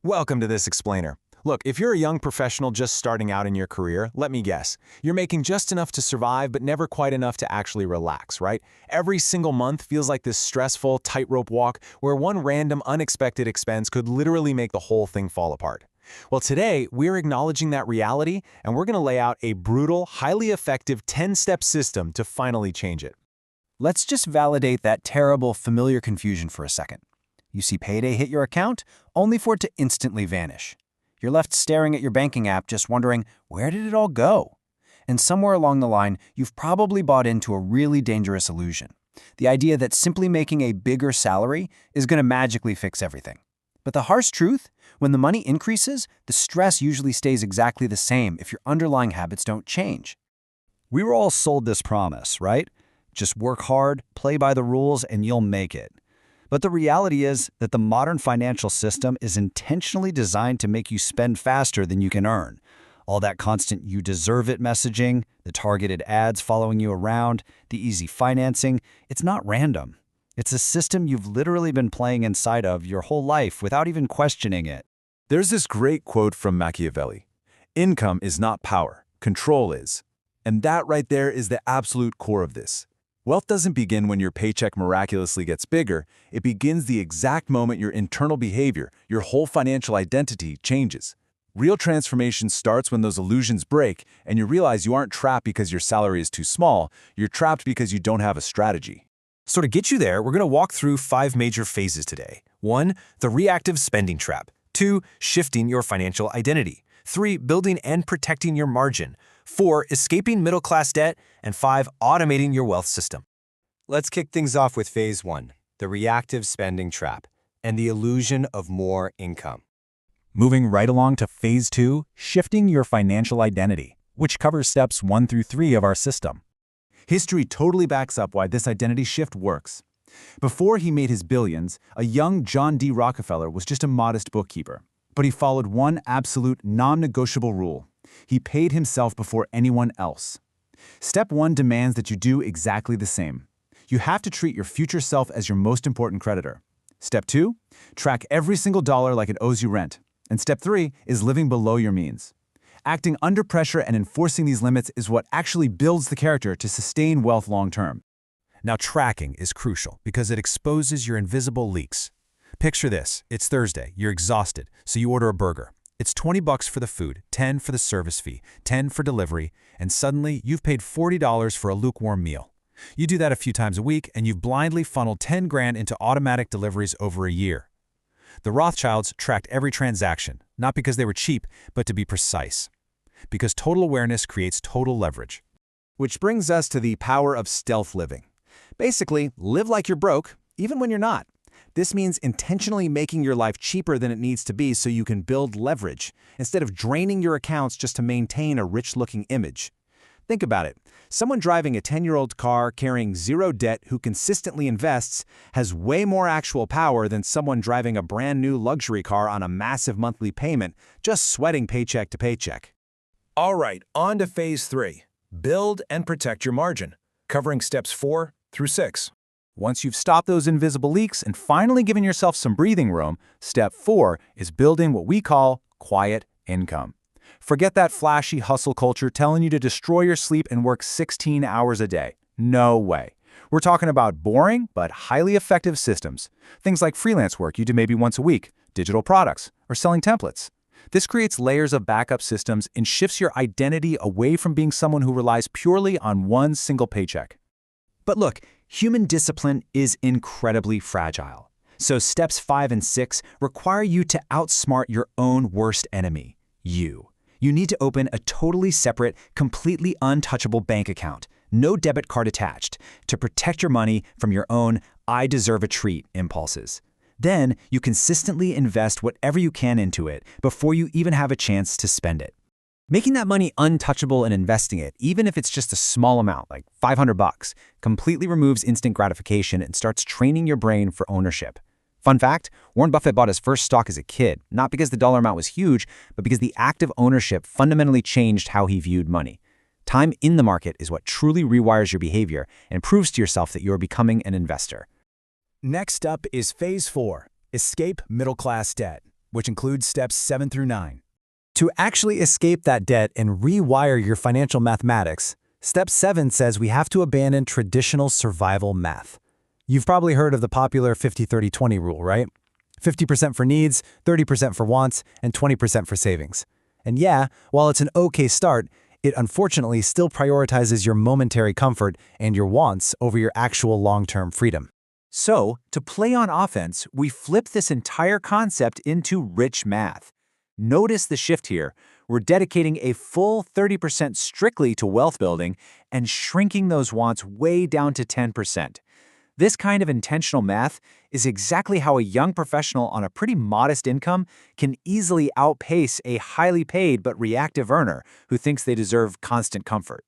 Welcome to this explainer. Look, if you're a young professional just starting out in your career, let me guess. You're making just enough to survive, but never quite enough to actually relax, right? Every single month feels like this stressful tightrope walk where one random unexpected expense could literally make the whole thing fall apart. Well, today, we're acknowledging that reality, and we're going to lay out a brutal, highly effective 10-step system to finally change it. Let's just validate that terrible, familiar confusion for a second. You see payday hit your account, only for it to instantly vanish. You're left staring at your banking app just wondering, where did it all go? And somewhere along the line, you've probably bought into a really dangerous illusion. The idea that simply making a bigger salary is going to magically fix everything. But the harsh truth, when the money increases, the stress usually stays exactly the same if your underlying habits don't change. We were all sold this promise, right? Just work hard, play by the rules, and you'll make it. But the reality is that the modern financial system is intentionally designed to make you spend faster than you can earn. All that constant "you deserve it" messaging, the targeted ads following you around, the easy financing, it's not random. It's a system you've literally been playing inside of your whole life without even questioning it. There's this great quote from Machiavelli. Income is not power, control is. And that right there is the absolute core of this. Wealth doesn't begin when your paycheck miraculously gets bigger. It begins the exact moment your internal behavior, your whole financial identity changes. Real transformation starts when those illusions break and you realize you aren't trapped because your salary is too small. You're trapped because you don't have a strategy. So to get you there, we're going to walk through 5 major phases today. 1. The reactive spending trap. 2. Shifting your financial identity. 3. Building and protecting your margin. 4. Escaping middle-class debt. And 5. Automating your wealth system. Let's kick things off with Phase 1, the reactive spending trap, and the illusion of more income. Moving right along to Phase 2, shifting your financial identity, which covers steps 1 through 3 of our system. History totally backs up why this identity shift works. Before he made his billions, a young John D. Rockefeller was just a modest bookkeeper. But he followed one absolute, non-negotiable rule. He paid himself before anyone else. Step 1 demands that you do exactly the same. You have to treat your future self as your most important creditor. Step 2, track every single dollar like it owes you rent. And Step 3 is living below your means. Acting under pressure and enforcing these limits is what actually builds the character to sustain wealth long-term. Now, tracking is crucial because it exposes your invisible leaks. Picture this. It's Thursday. You're exhausted, so you order a burger. It's $20 for the food, $10 for the service fee, $10 for delivery, and suddenly you've paid $40 for a lukewarm meal. You do that a few times a week, and you've blindly funneled $10 grand into automatic deliveries over a year. The Rothschilds tracked every transaction, not because they were cheap, but to be precise. Because total awareness creates total leverage. Which brings us to the power of stealth living. Basically, live like you're broke, even when you're not. This means intentionally making your life cheaper than it needs to be so you can build leverage, instead of draining your accounts just to maintain a rich-looking image. Think about it. Someone driving a 10-year-old car carrying zero debt who consistently invests has way more actual power than someone driving a brand new luxury car on a massive monthly payment, just sweating paycheck to paycheck. All right, on to Phase 3. Build and protect your margin, covering steps 4 through 6. Once you've stopped those invisible leaks and finally given yourself some breathing room, Step 4 is building what we call quiet income. Forget that flashy hustle culture telling you to destroy your sleep and work 16 hours a day. No way. We're talking about boring but highly effective systems. Things like freelance work you do maybe once a week, digital products, or selling templates. This creates layers of backup systems and shifts your identity away from being someone who relies purely on one single paycheck. But look, human discipline is incredibly fragile. So steps 5 and 6 require you to outsmart your own worst enemy, you. You need to open a totally separate, completely untouchable bank account, no debit card attached, to protect your money from your own "I deserve a treat" impulses. Then you consistently invest whatever you can into it before you even have a chance to spend it. Making that money untouchable and investing it, even if it's just a small amount, like $500, completely removes instant gratification and starts training your brain for ownership. Fun fact, Warren Buffett bought his first stock as a kid, not because the dollar amount was huge, but because the act of ownership fundamentally changed how he viewed money. Time in the market is what truly rewires your behavior and proves to yourself that you are becoming an investor. Next up is Phase 4, escape middle-class debt. which includes steps 7 through 9. To actually escape that debt and rewire your financial mathematics, step 7 says we have to abandon traditional survival math. You've probably heard of the popular 50-30-20 rule, right? 50% for needs, 30% for wants, and 20% for savings. And yeah, while it's an okay start, it unfortunately still prioritizes your momentary comfort and your wants over your actual long-term freedom. So, to play on offense, we flip this entire concept into rich math. Notice the shift here. We're dedicating a full 30% strictly to wealth building and shrinking those wants way down to 10%. This kind of intentional math is exactly how a young professional on a pretty modest income can easily outpace a highly paid but reactive earner who thinks they deserve constant comfort.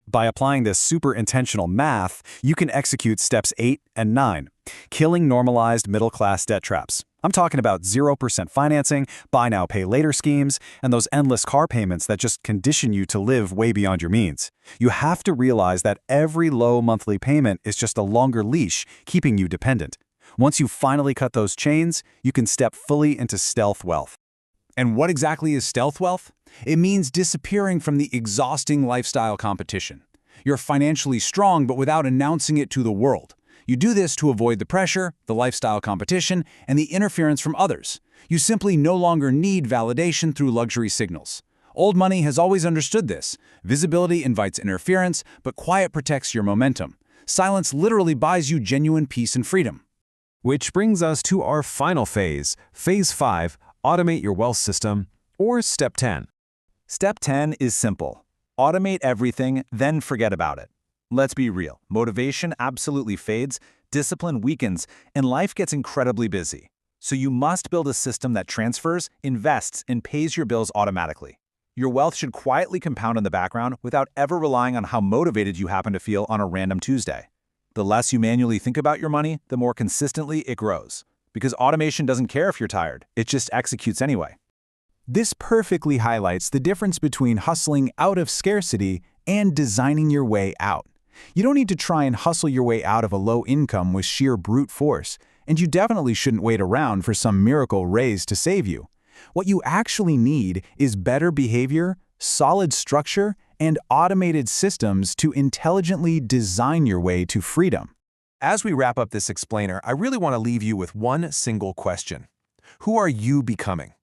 By applying this super intentional math, you can execute steps 8 and 9, killing normalized middle-class debt traps. I'm talking about 0% financing, buy now, pay later schemes, and those endless car payments that just condition you to live way beyond your means. You have to realize that every low monthly payment is just a longer leash keeping you dependent. Once you finally cut those chains, you can step fully into stealth wealth. And what exactly is stealth wealth? It means disappearing from the exhausting lifestyle competition. You're financially strong but without announcing it to the world. You do this to avoid the pressure, the lifestyle competition, and the interference from others. You simply no longer need validation through luxury signals. Old money has always understood this. Visibility invites interference, but quiet protects your momentum. Silence literally buys you genuine peace and freedom. Which brings us to our final phase, Phase 5, automate your wealth system, or Step 10. Step 10 is simple. Automate everything, then forget about it. Let's be real. Motivation absolutely fades, discipline weakens, and life gets incredibly busy. So you must build a system that transfers, invests, and pays your bills automatically. Your wealth should quietly compound in the background without ever relying on how motivated you happen to feel on a random Tuesday. The less you manually think about your money, the more consistently it grows. Because automation doesn't care if you're tired, it just executes anyway. This perfectly highlights the difference between hustling out of scarcity and designing your way out. You don't need to try and hustle your way out of a low income with sheer brute force, and you definitely shouldn't wait around for some miracle raise to save you. What you actually need is better behavior, solid structure, and automated systems to intelligently design your way to freedom. As we wrap up this explainer, I really want to leave you with one single question. Who are you becoming?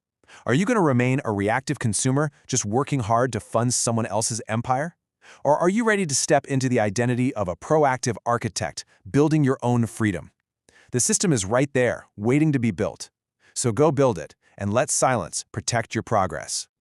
Are you going to remain a reactive consumer, just working hard to fund someone else's empire? Or are you ready to step into the identity of a proactive architect, building your own freedom? The system is right there, waiting to be built. So go build it, and let silence protect your progress.